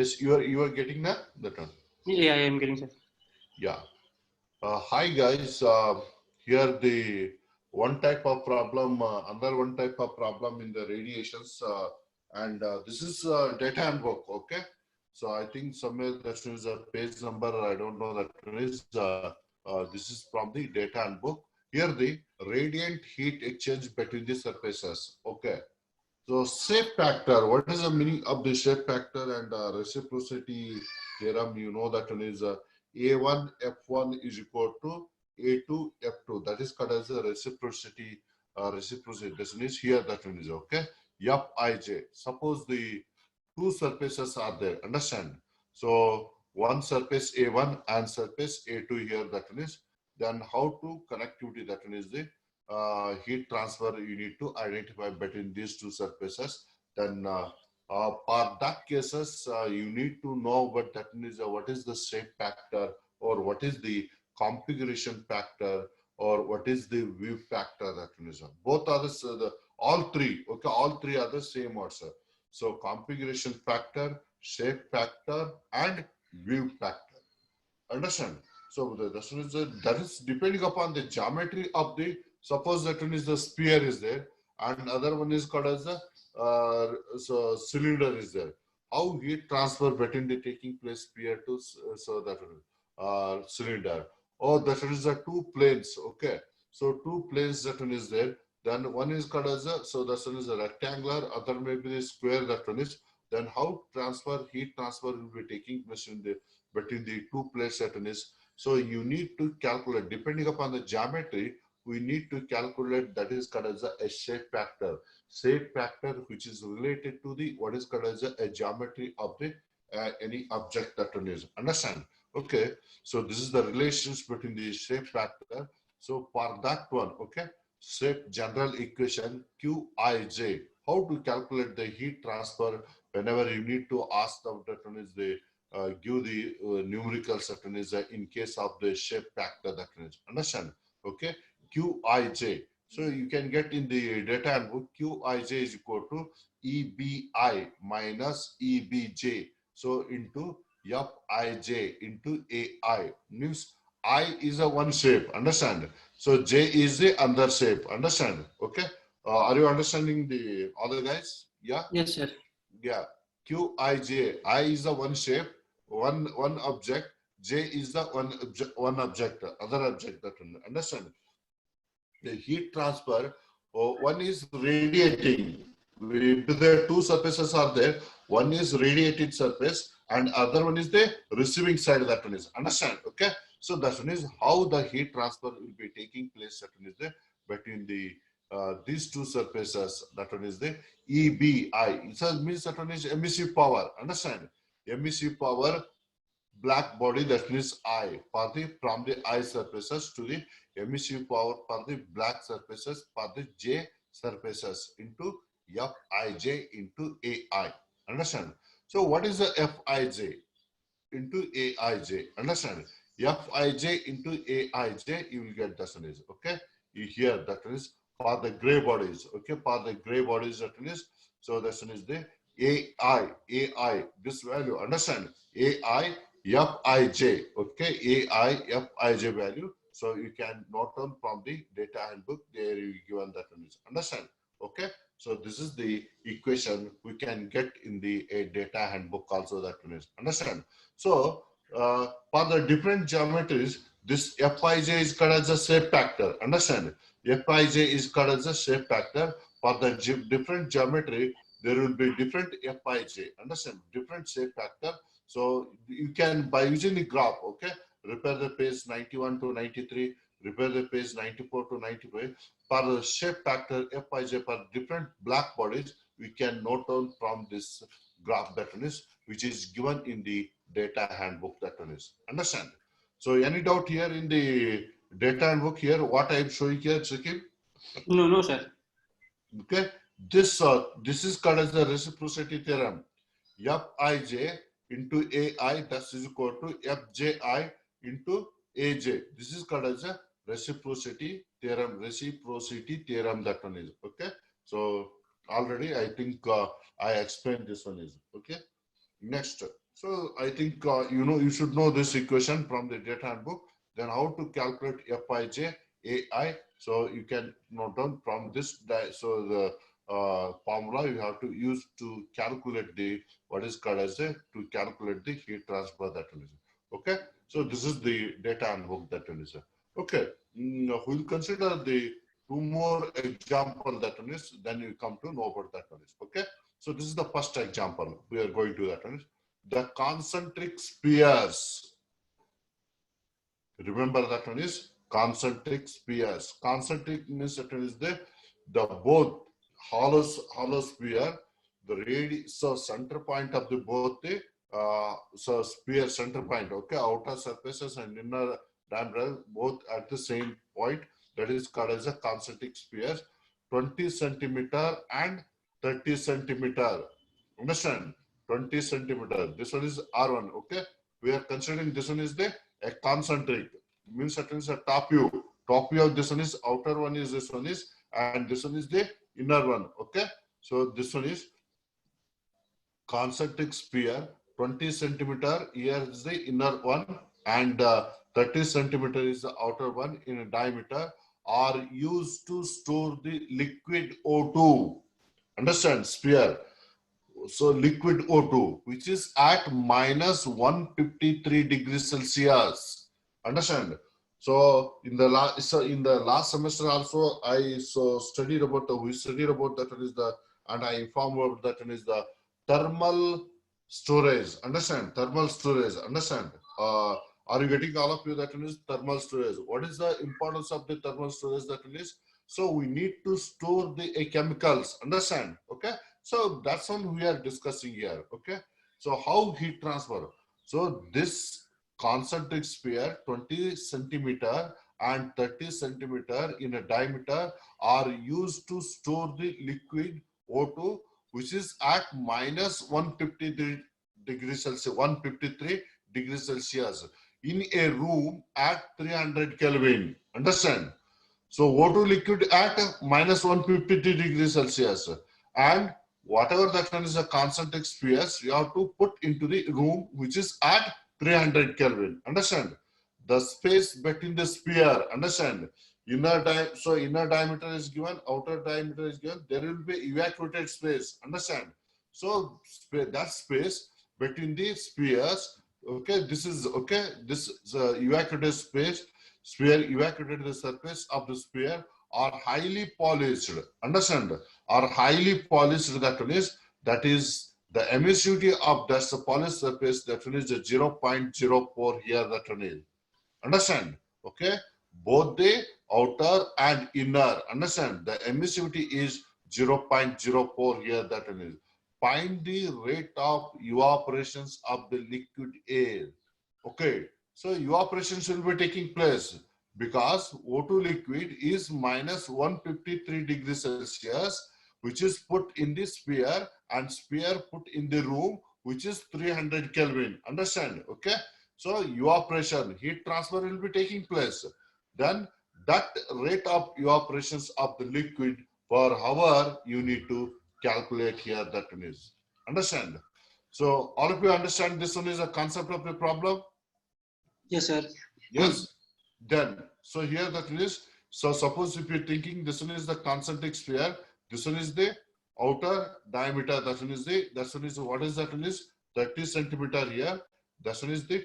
Yes, you are getting that one. Yeah, I am getting, sir. Yeah. Hi guys. Here the one type of problem, another one type of problem in the radiations, and this is data handbook. Okay. So I think somewhere that is a page number. I don't know that one is. This is from the data handbook. Here the radiant heat exchange between the surfaces. Okay. So shape factor, what is the meaning of the shape factor and reciprocity theorem? You know that one is A1 F1 is equal to A2 F2. That is called as a reciprocity. Reciprocity. This one is here. That one is okay. Fij. Suppose the two surfaces are there. Understand? So one surface A1 and surface A2 here. That one is. Then how to connectivity? That one is the heat transfer you need to identify between these two surfaces. Then for that cases, you need to know what is the shape factor, or what is the configuration factor, or what is the view factor. That is both are all three. Okay, all three are the same also. So configuration factor, shape factor, and view factor. Understand? So that is depending upon the geometry of the. Suppose that one is the sphere is there, and other one is called as the so cylinder is there. How heat transfer between the taking place sphere to so that cylinder. Or that is the two planes. Okay, so two planes that one is there. Then one is called as a, so that one is a rectangular. Other may be the square. That one is. Then how heat transfer will be taking place in the between the two plates that one is. So you need to calculate depending upon the geometry. We need to calculate that is called as a shape factor. Shape factor which is related to the what is called as a geometry of the any object that one is. Understand? Okay. So this is the relations between the shape factor. So for that one, okay, shape general equation Qij. How to calculate the heat transfer whenever you need to ask them that one is the give the numerical certain is in case of the shape factor that is. Understand? Okay. Qij. So you can get in the data handbook Qij is equal to Ebi minus Ebj. So into Fij into Ai means I is a one shape. Understand? So J is the other shape. Understand? Okay. Are you understanding the other guys? Yeah. Yes, sir. Yeah. Qij. I is the one shape, one object. J is the one object, other object. That one. Understand? The heat transfer, one is radiating. If the two surfaces are there, one is radiated surface and other one is the receiving side. That one is. Understand? Okay. So that one is how the heat transfer will be taking place. That one is the between the these two surfaces. That one is the EBI. It means that one is emissive power. Understand? Emissive power black body, that means I for the from the I surfaces to the emissive power for the black surfaces for the J surfaces into Fij into Ai. Understand? So what is the Fij into Aij? Understand? Fij into Aij, you will get that one is okay. You hear that one is for the gray bodies. Okay, for the gray bodies that one is. So that one is the Ai this value. Understand? Ai Fij. Okay, Ai Fij value. So you can note down from the data handbook. There you given that one is. Understand? Okay. So this is the equation we can get in the data handbook also. That one is. Understand? So for the different geometries, this Fij is called as a shape factor. Understand? Fij is called as a shape factor. For the different geometry, there will be different Fij. Understand? Different shape factor. So you can, by using the graph, okay, repair the page 91 to 93, repair the page 94 to 95. For the shape factor Fij for different black bodies, we can note down from this graph that one is, which is given in the data handbook that one is. Understand? So any doubt here in the data handbook here, what I am showing here, Sikkim? No, no, sir. Okay. This is called as the reciprocity theorem. Fij into Ai, that is equal to Fji into Aj. This is called as a reciprocity theorem. Reciprocity theorem, that one is. Okay. So already I think I explained this one is. Okay. Next. So I think you should know this equation from the data handbook. Then how to calculate Fij AI. So you can note down from this. So the formula you have to use to calculate the what is called as a to calculate the heat transfer that one is. Okay. So this is the data handbook that one is. Okay. We'll consider the two more example that one is. Then you come to know about that one is. Okay. So this is the first example we are going to that one is. The concentric spheres. Remember that one is concentric spheres. Concentric means that one is the both hollow sphere, the radius, so center point of the both the so sphere center point. Okay, outer surfaces and inner diameter both at the same point. That is called as a concentric spheres. 20 centimeter and 30 centimeter. Understand? 20 centimeter. This one is R1. Okay. We are considering this one is a concentric. Means that is a top view. Top view of this one is outer one is this one is, and this one is the inner one. Okay. So this one is concentric sphere. 20 centimeter. Here is the inner one, and 30 centimeter is the outer one in a diameter. Are used to store the liquid O2. Understand? Sphere. So liquid O2, which is at minus 153 degrees Celsius. Understand? So in the last semester also we studied about that one is the, and I informed about that one is the thermal storage. Understand? Thermal storage. Understand? Are you getting all of you that one is thermal storage? What is the importance of the thermal storage that one is? So we need to store the chemicals. Understand? Okay. So that's all we are discussing here. Okay. So how heat transfer? So this concentric sphere 20 centimeter and 30 centimeter in a diameter are used to store the liquid O2, which is at minus 153 degrees Celsius, 153 degrees Celsius in a room at 300 Kelvin. Understand? So O2 liquid at minus 153 degrees Celsius, and whatever that one is a concentric spheres, you have to put into the room which is at 300 Kelvin. Understand? The space between the sphere. Understand? Inner diameter is given, outer diameter is given. There will be evacuated space. Understand? So that space between the spheres. Okay, this is okay. This is evacuated space. Sphere evacuated the surface of the sphere are highly polished. Understand? Are highly polished. That is the emissivity of that polished surface. That one is 0.04 here. That one is. Understand? Okay. Both the outer and inner. Understand? The emissivity is 0.04 here. That one is. Find the rate of evaporations of the liquid air. Okay. So evaporations will be taking place because O2 liquid is minus 153 degrees Celsius, which is put in the sphere, and sphere put in the room, which is 300 Kelvin. Understand? Okay. So evaporation, heat transfer will be taking place. Then that rate of evaporations of the liquid per hour you need to calculate here. That one is. Understand? So all of you understand this one is a concept of the problem? Yes, sir. Yes. Then, so here that is, so suppose if you're thinking this one is the concentric sphere, this one is the outer diameter, that one is what is that one is 30 centimeter here, this one is the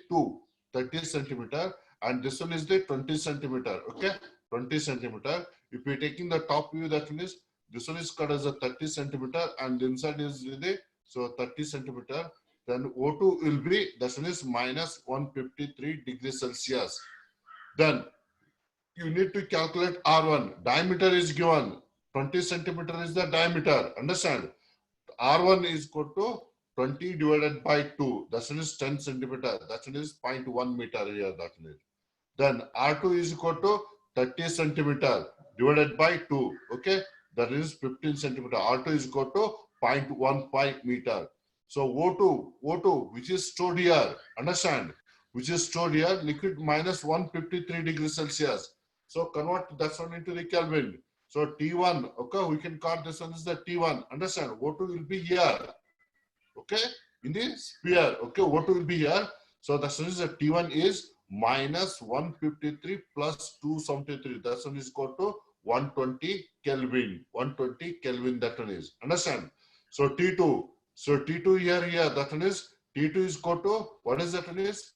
30 centimeter, and this one is the 20 centimeter, okay, 20 centimeter. If you're taking the top view, that one is, this one is cut as a 30 centimeter, and inside is the, so 30 centimeter, then O2 will be, that one is minus 153 degrees Celsius. Then you need to calculate R1. Diameter is given. 20 centimeter is the diameter. Understand? R1 is equal to 20 divided by 2. That is 10 centimeter. That is 0.1 meter here. That is. Then R2 is equal to 30 centimeter divided by 2. Okay. That is 15 centimeter. R2 is equal to 0.15 meter. So O2, which is stored here. Understand? Which is stored here, liquid minus 153 degrees Celsius. So convert that one into the Kelvin. So T1, okay, we can call this one as the T1. Understand? O2 will be here. Okay. in the sphere. Okay, what will be here? So the one is that T1 is minus 153 plus 273. That one is equal to 120 Kelvin. 120 Kelvin, that one is. Understand? So T2. So T2 here, that one is T2 is equal to, what is that one is?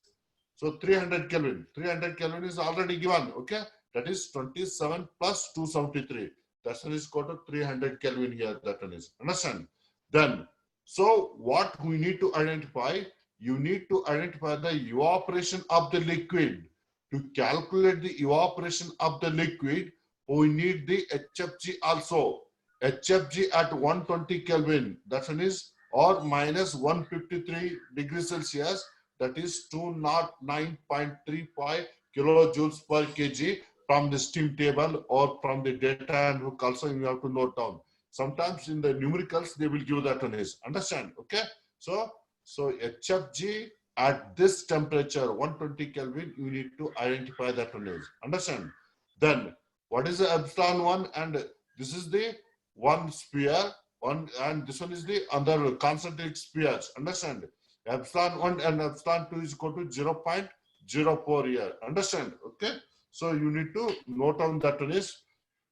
So 300 Kelvin. 300 Kelvin is already given. Okay, that is 27 plus 273. That one is equal to 300 Kelvin here. That one is. Understand? Then, so what we need to identify? You need to identify the evaporation of the liquid. To calculate the evaporation of the liquid, we need the HFG also. HFG at 120 Kelvin. That one is or minus 153 degrees Celsius. That is 209.35 kilojoules per kg from the steam table or from the data handbook. Also, you have to note down. Sometimes in the numericals they will give that one is. Understand? Okay. So HFG at this temperature 120 Kelvin, you need to identify that one is. Understand? Then what is the epsilon 1? And this is the one sphere. One, and this one is the other concentric spheres. Understand? Epsilon 1 and epsilon 2 is equal to 0.04 here. Understand? Okay. So you need to note down that one is.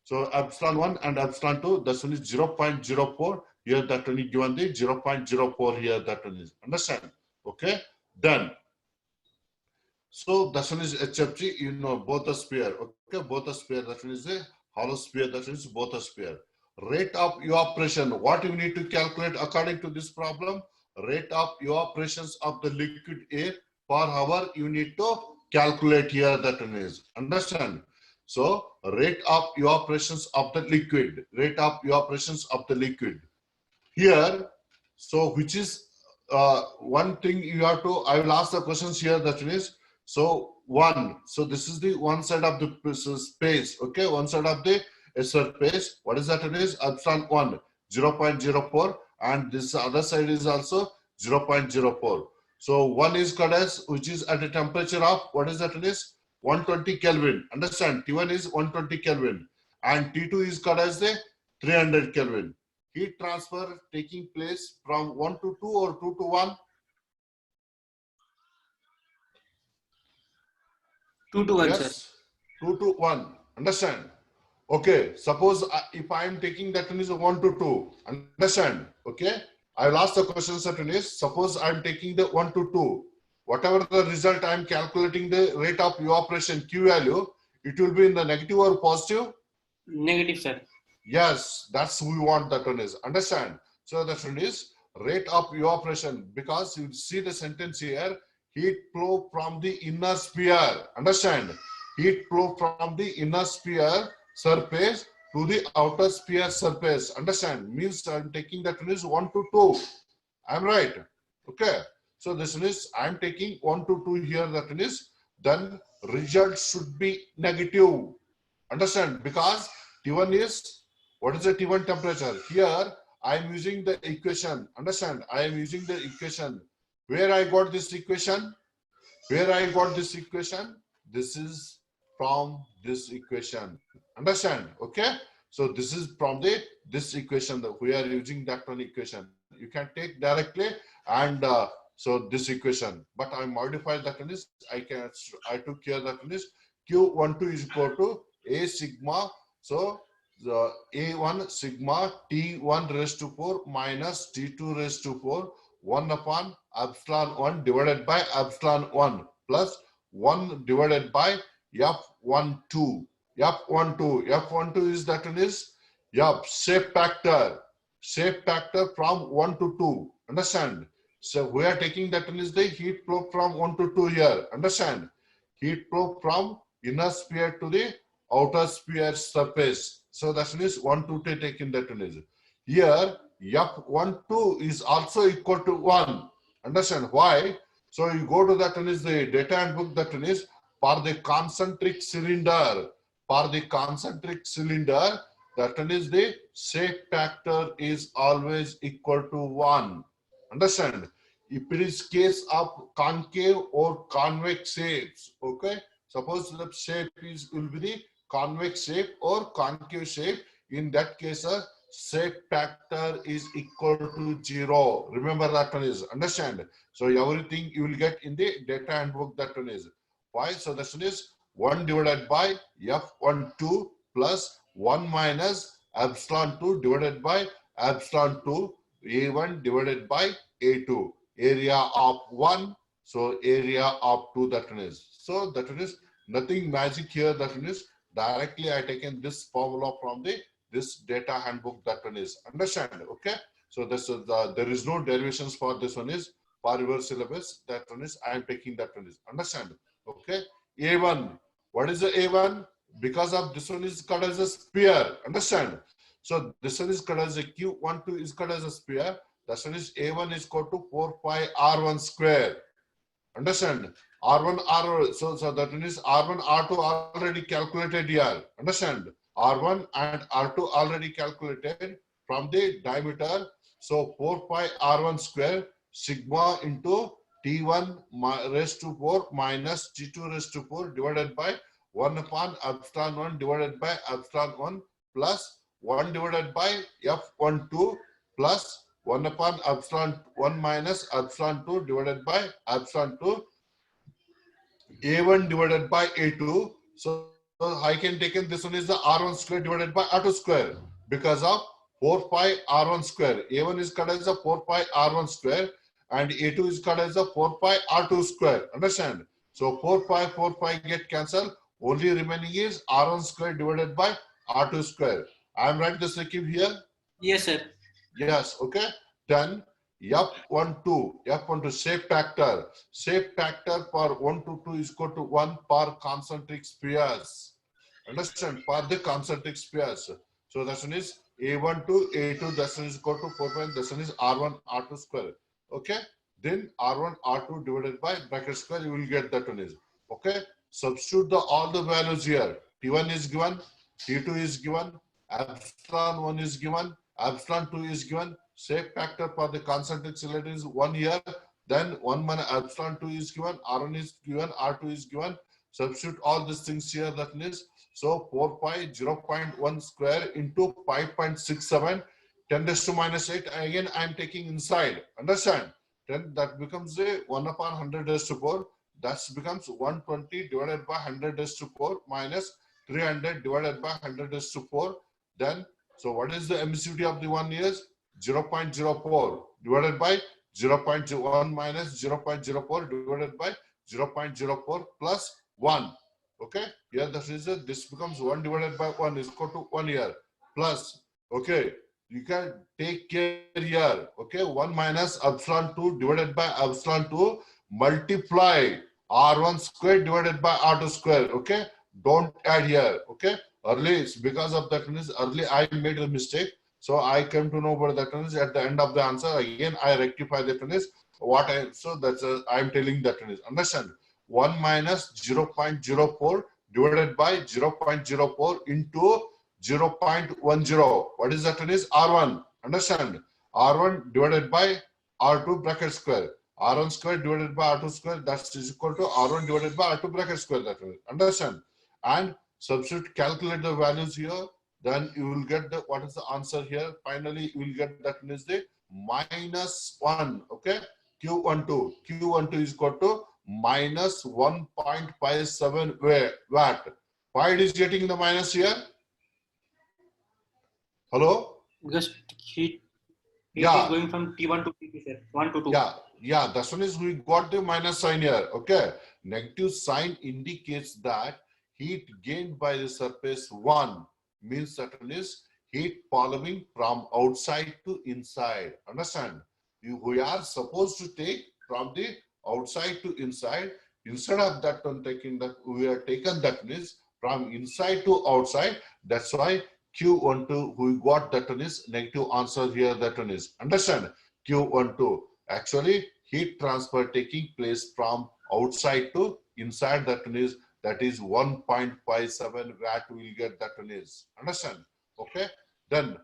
So epsilon 1 and epsilon 2, that one is 0.04. Here that one is given the 0.04 here, that one is. Understand? Okay. Then. So that one is HFG, you know, both a sphere. Okay. Both a sphere, that one is a hollow sphere, that one is both a sphere. Rate of evaporation. What you need to calculate according to this problem? Rate of evaporations of the liquid air per hour, you need to calculate here, that one is. Understand? So rate of evaporations of the liquid, rate of evaporations of the liquid. Here, so which is one thing you have to, I will ask the questions here, that one is, so one, so this is the one side of the space, okay, one side of the surface. What is that? It is epsilon 1, 0.04, and this other side is also 0.04. So one is called as, which is at a temperature of, what is that? It is 120 Kelvin. Understand? T1 is 120 Kelvin, and T2 is called as the 300 Kelvin. Heat transfer taking place from 1 to 2 or 2 to 1? 2 to 1, Yes, sir. 2 to 1. Understand? Okay, suppose if I am taking that one is a 1 to 2, understand? Okay, I will ask the question certain is, suppose I am taking the 1 to 2, whatever the result I am calculating the rate of evaporation Q value, it will be in the negative or positive? Negative, sir. Yes, that's we want that one is. Understand? So that one is rate of evaporation, because you see the sentence here, heat flow from the inner sphere. Understand? Heat flow from the inner sphere surface to the outer sphere surface. Understand? Means I'm taking that one is 1 to 2. I'm right. Okay. So this one is, I'm taking 1 to 2 here, that one is, then result should be negative. Understand? Because T1 is, what is the T1 temperature? Here I am using the equation. Understand? I am using the equation. Where I got this equation? Where I got this equation? This is from this equation. Understand? Okay. So this is from the this equation that we are using, that one equation. You can take directly and so this equation. But I modified that one is, I took care that one is Q12 is equal to A sigma. So the A1 sigma T1 raised to 4 minus T2 raised to 4, 1 upon epsilon 1 divided by epsilon 1 plus 1 divided by F12. F12 is that one is shape factor. Shape factor from 1 to 2. Understand? So we are taking that one is the heat flow from 1 to 2 here. Understand? Heat flow from inner sphere to the outer sphere surface. So that one is 1 to 2 taken, that one is. Here F12 is also equal to 1. Understand? Why? So you go to that one is the data handbook, that one is for the concentric cylinder. For the concentric cylinder, that one is the shape factor is always equal to 1. Understand? If it is case of concave or convex shapes, okay? Suppose the shape is will be the convex shape or concave shape. In that case, shape factor is equal to 0. Remember that one is, understand? So everything you will get in the data handbook, that one is. Why? So that one is 1 divided by F12 plus 1 minus epsilon 2 divided by epsilon 2 A1 divided by A2. Area of 1, so area of 2, that one is. So that one is nothing magic here, that one is. Directly I taken this formula from the this data handbook, that one is, understand? Okay, so this is there is no derivations for this one is, for your syllabus, that one is I am taking, that one is, understand? Okay, A1, what is the A1? Because of this one is called as a sphere, understand? So this one is called as a Q12 is called as a sphere. That one is A1 is equal to 4 pi R1 square, understand? R1 R, so that one is R1 R2 already calculated here, understand? R1 and R2 already calculated from the diameter. So 4 pi R1 square sigma into T1 raised to 4 minus T2 raised to 4 divided by 1 upon epsilon 1 divided by epsilon 1 plus 1 divided by F12 plus 1 upon epsilon 1 minus epsilon 2 divided by epsilon 2 A1 divided by A2. So I can take in this one is the R1 square divided by R2 square because of 4 pi R1 square. A1 is called as a 4 pi R1 square and A2 is called as a 4 pi R2 square. Understand? So 4 pi get cancelled. Only remaining is R1 square divided by R2 square. I am right this Rakib here? Yes, sir. Yes, okay. Then F12 shape factor. Shape factor for 1 to 2 is equal to 1 per concentric spheres. Understand? For the concentric spheres. So that one is A1 to A2, that one is equal to 4 pi, that one is R1 R2 square. Okay. Then R1 R2 divided by bracket square, you will get that one is. Okay. Substitute all the values here. T1 is given, T2 is given, epsilon 1 is given, epsilon 2 is given. Shape factor for the concentric cylinder is 1 here. Then 1 minus epsilon 2 is given, R1 is given, R2 is given. Substitute all these things here, that is. So 4 pi 0.1 square into 5.67, 10 raised to minus 8. Again, I am taking inside. Understand? Then that becomes a 1 upon 100 raised to 4. That becomes 120 divided by 100 raised to 4 minus 300 divided by 100 raised to 4. Then, so what is the emissivity of the 1 is? 0.04 divided by 0.1 minus 0.04 divided by 0.04 plus 1. Okay, here that is this becomes 1 divided by 1 is equal to 1 here plus. Okay, you can take care here. Okay, 1 minus epsilon 2 divided by epsilon 2 multiply R1 square divided by R2 square. Okay, don't add here. Okay, early it's because of that is early I made a mistake. So I came to know about that one is at the end of the answer. Again, I rectify that one is what I, so that's I am telling that one is, understand? 1 minus 0.04 divided by 0.04 into 0.10. What is that one is? R1. Understand? R1 divided by R2 bracket square. R1 square divided by R2 square, that's is equal to R1 divided by R2 bracket square. That one. Understand? And substitute, calculate the values here. Then you will get the what is the answer here. Finally, you will get that one is the minus 1. Okay, Q12. Q12 is equal to minus 1.57 watt. Why it is getting the minus here? Hello? Because heat Yeah. is going from T1 to T2, sir. 1 to 2. Yeah. That's one is we got the minus sign here. Okay. Negative sign indicates that heat gained by the surface 1 means that one is heat following from outside to inside. Understand? We are supposed to take from the outside to inside. Instead of that one taking that, we are taken that means from inside to outside. That's why Q12 we got that one is negative answer here. That one is, understand? Q12 actually heat transfer taking place from outside to inside. That is 1.57 watt. We will get that one is, understand? Okay. Then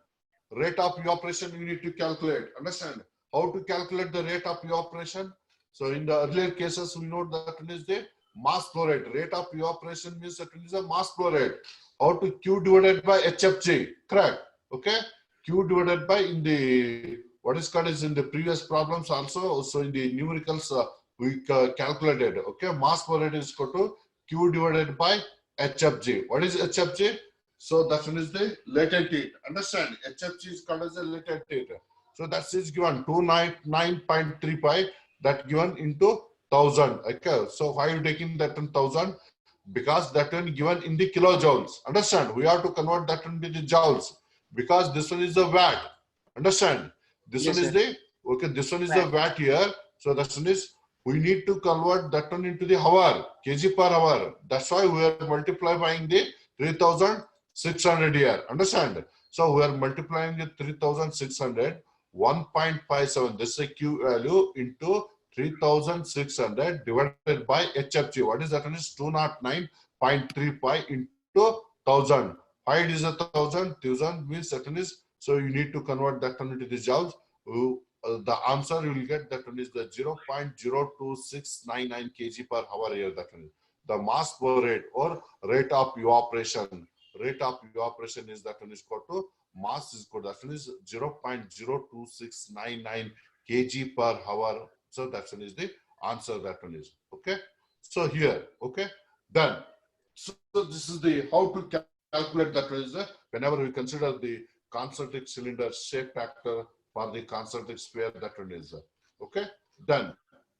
rate of evaporation you need to calculate. Understand how to calculate the rate of evaporation? So in the earlier cases we know that one is the mass flow rate. Rate of evaporation means that one is a mass flow rate. How to Q divided by HFG, correct? Okay. Q divided by in the what is called is in the previous problems also. So in the numericals we calculated. Okay, mass per rate is equal to Q divided by HFG. What is HFG? So that one is the latent heat. Understand? HFG is called as a latent heat. So that is given 299.35. That given into 1000. Okay. So why are you taking that in 1000? Because that one given in the kilojoules. Understand? We have to convert that into the joules because this one is the watt. Understand? This Yes, one is sir. the okay. This one is the Watt. watt here. So that one is we need to convert that one into the hour, kg per hour. That's why we are multiplying the 3600 here. Understand? So we are multiplying the 3600, 1.57. This is a Q value into 3600 divided by HFG. What is that one is 209.35 into 1000. Why it is 1000 means that one is, so you need to convert that one into the joules. The answer you will get that one is the 0.02699 kg per hour here. That one is the mass flow rate or rate of evaporation. Rate of evaporation is that one is equal to mass is equal, that one is 0.02699 kg per hour. So that one is the answer. That one is okay. So here, okay, then. So this is the how to calculate that one is the whenever we consider the concentric cylinder shape factor for the concentric sphere, that one is okay. Then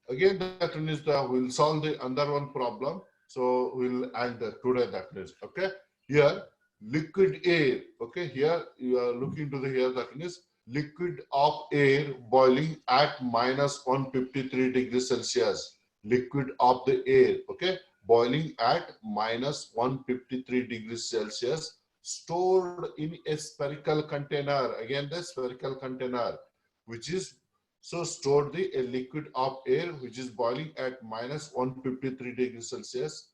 again that one is the we'll solve the under one problem. So we'll end today that is okay. Here liquid air, okay. Here you are looking to the here that is liquid of air boiling at minus 153 degrees Celsius. Liquid of the air, okay, boiling at minus 153 degrees Celsius, stored in a spherical container. Again, the spherical container, which is so stored the a liquid of air which is boiling at minus 153 degrees Celsius.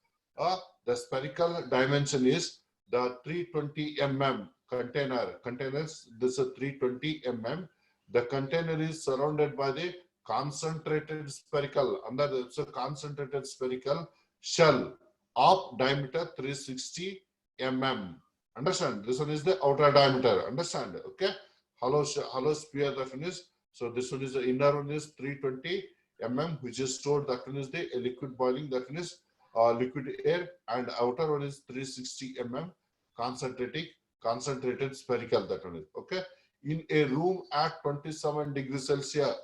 The spherical dimension is the 320 mm containers. This is a 320 mm. The container is surrounded by the concentrated spherical, under it's a concentrated spherical shell of diameter 360 mm. Understand? This one is the outer diameter. Understand? Okay. Hollow sphere, that one is. So this one is the inner one is 320 mm, which is stored. That one is the liquid boiling. That one is liquid air, and outer one is 360 mm concentrated spherical. That one is okay. In a room at 27 degrees Celsius.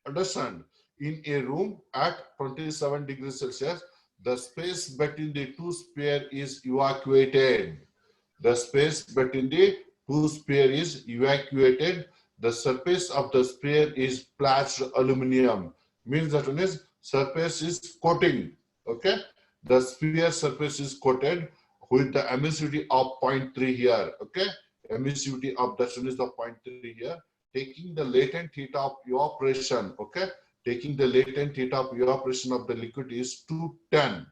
Understand? In a room at 27 degrees Celsius, the space between the two sphere is evacuated. The space between the two sphere is evacuated. The surface of the sphere is plashed aluminum. Means that one is surface is coating. Okay. The sphere surface is coated with the emissivity of 0.3 here. Okay. Emissivity of that one is the 0.3 here. Taking the latent heat of evaporation. Okay. Taking the latent heat of evaporation of the liquid is 210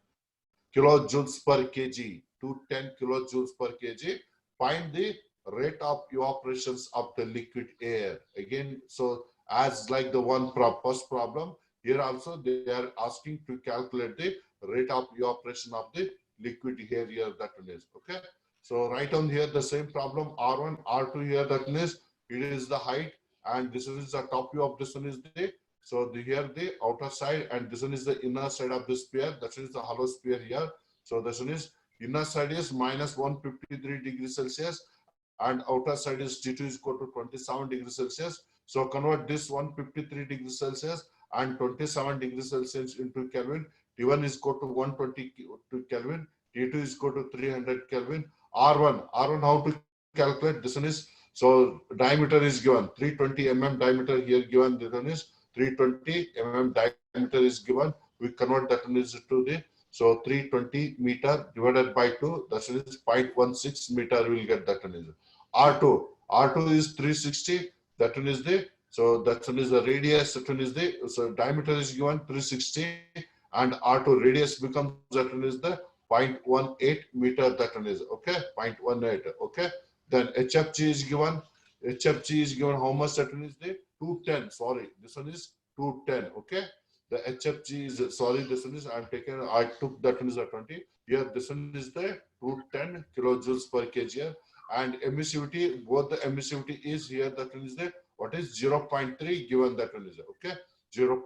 kilojoules per kg. 210 kilojoules per kg. Find the rate of evaporations of the liquid air. Again, so as like the first problem, here also they are asking to calculate the rate of evaporation of the liquid air here, that one is okay. So write on here the same problem, R1, R2 here, that one is, it is the height, and this is the top view of this one is the, so here the outer side, and this one is the inner side of the sphere, that is the hollow sphere here. So this one is inner side is minus 153 degrees Celsius, and outer side is T2 is equal to 27 degrees Celsius. So convert this 153 degrees Celsius and 27 degrees Celsius into Kelvin. T1 is equal to 120 Kelvin. T2 is equal to 300 Kelvin. R1 how to calculate? This one is, so diameter is given 320 mm diameter here given. This one is 320 mm diameter is given. We convert that one is to the, so 320 meter divided by 2, that is 0.16 meter. We will get that one is R2 is 360. That one is the, so that one is the radius. That one is the, so diameter is given 360, and R2 radius becomes, that one is the 0.18 meter. That one is okay. 0.18. Okay. Then HFG is given. HFG is given how much? That one is the 210. Sorry, this one is 210. Okay. The HFG is, sorry, this one is, I took that one is a 20. Here, this one is the 210 kilojoules per kg. and emissivity, both the emissivity is here, that one is the, what is 0.3 given, that one is, okay, 0.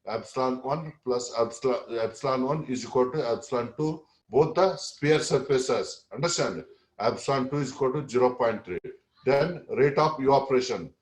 Epsilon 1 plus epsilon 1 is equal to epsilon 2, both the sphere surfaces, understand? Epsilon 2 is equal to 0.3. Then rate of evaporation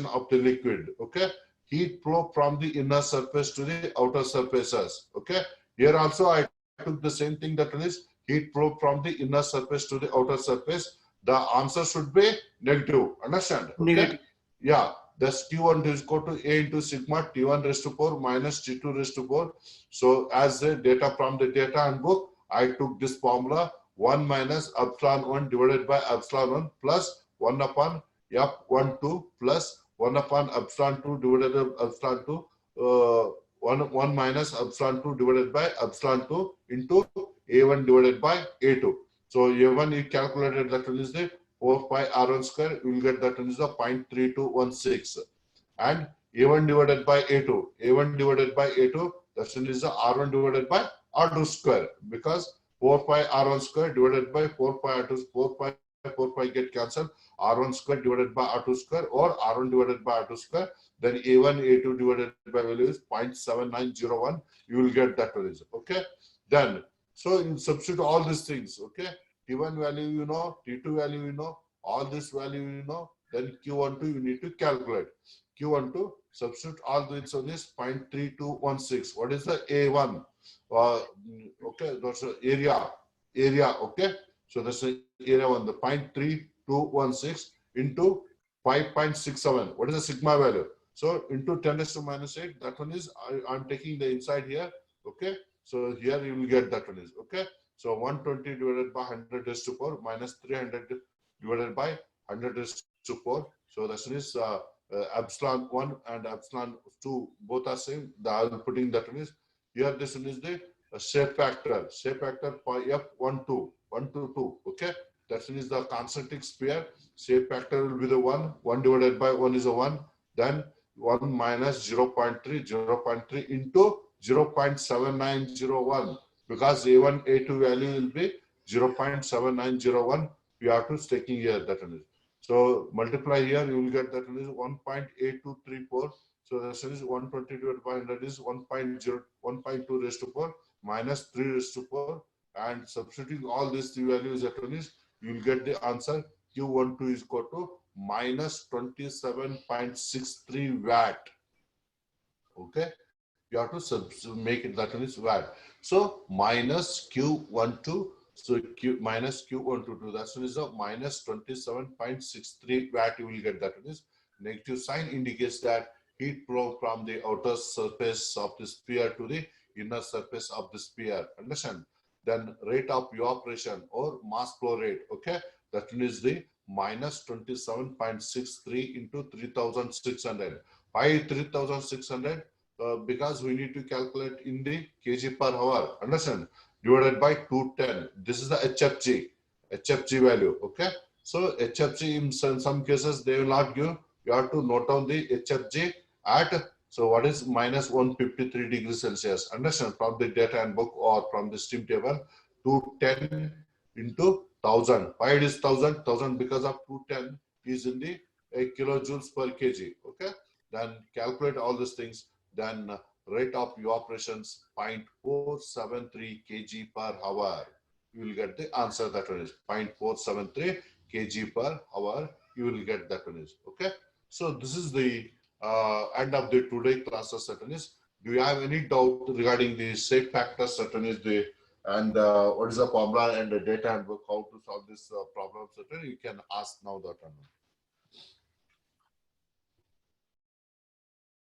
of the liquid, okay? Heat flow from the inner surface to the outer surfaces, okay? Here also I took the same thing, that is heat flow from the inner surface to the outer surface. The answer should be negative, understand? Okay? Negative. Yeah, thus T1 is equal to A into sigma T1 raised to 4 minus T2 raised to 4. So as the data from the data handbook, I took this formula 1 minus epsilon 1 divided by epsilon 1 plus 1 upon F12 plus 1 upon epsilon 2 divided by epsilon 2, 1 minus epsilon 2 divided by epsilon 2 into A1 divided by A2. So A1 is calculated, that is the 4 pi R1 square, you will get that is the 0.3216. And A1 divided by A2, that is the R1 divided by R2 square, because 4 pi R1 square divided by 4 pi R2, 4 pi get cancelled, R1 square divided by R2 square, or R1 divided by R2 square, then A1, A2 divided by value is 0.7901, you will get that value, okay? Then, so you substitute all these things, okay? T1 value you know, T2 value you know, all this value you know, then Q12 you need to calculate. Q12, substitute all this on this 0.3216. What is the A1? Okay, that's the area, okay? So that's the area 1, the 0.3216 into 5.67. What is the sigma value? So into 10 raised to minus 8, that one is, I'm taking the inside here, okay? So here you will get that one is, okay? So 120 divided by 100 raised to 4 minus 300 divided by 100 raised to 4. So that is epsilon 1 and epsilon 2 both are same. I will putting that one is here. This one is the shape factor for F12, 1 to 2. Okay, that one is the concentric sphere. Shape factor will be the 1 divided by 1 is a 1. Then 1 minus 0.3 into 0.7901. Because A1, A2 value will be 0.7901. We are to taking here, that one is. So multiply here, you will get that one is 1.8234. So this is 120 divided by 100 is 1.2 raised to 4 minus 3 raised to 4. And substituting all these three values, that one is, you will get the answer Q12 is equal to minus 27.63 watt. Okay. You have to make it, that one is watt. So minus Q12, so Q minus Q12, that one is a minus 27.63 watt. You will get that one is. Negative sign indicates that heat flow from the outer surface of the sphere to the inner surface of the sphere. Understand? Then rate of evaporation or mass flow rate. Okay, that one is the minus 27.63 into 3,600. Why 3,600? Because we need to calculate in the kg per hour, understand, divided by 210. This is the HFG value, okay? So HFG in some cases they will not give. You have to note down the HFG at, so what is minus 153 degrees Celsius, understand, from the data handbook or from the stream table. 210 into 1000. Why it is 1000 because of 210 is in the kilojoules per kg, okay? Then calculate all these things. Then rate of evaporations 0.473 kg per hour. You will get the answer, that one is 0.473 kg per hour. You will get that one is, okay. So this is the end of the today classes, that one is. Do you have any doubt regarding the shape factors, that one is the, and what is the formula and the data handbook, how to solve this problem, certain you can ask now, that one.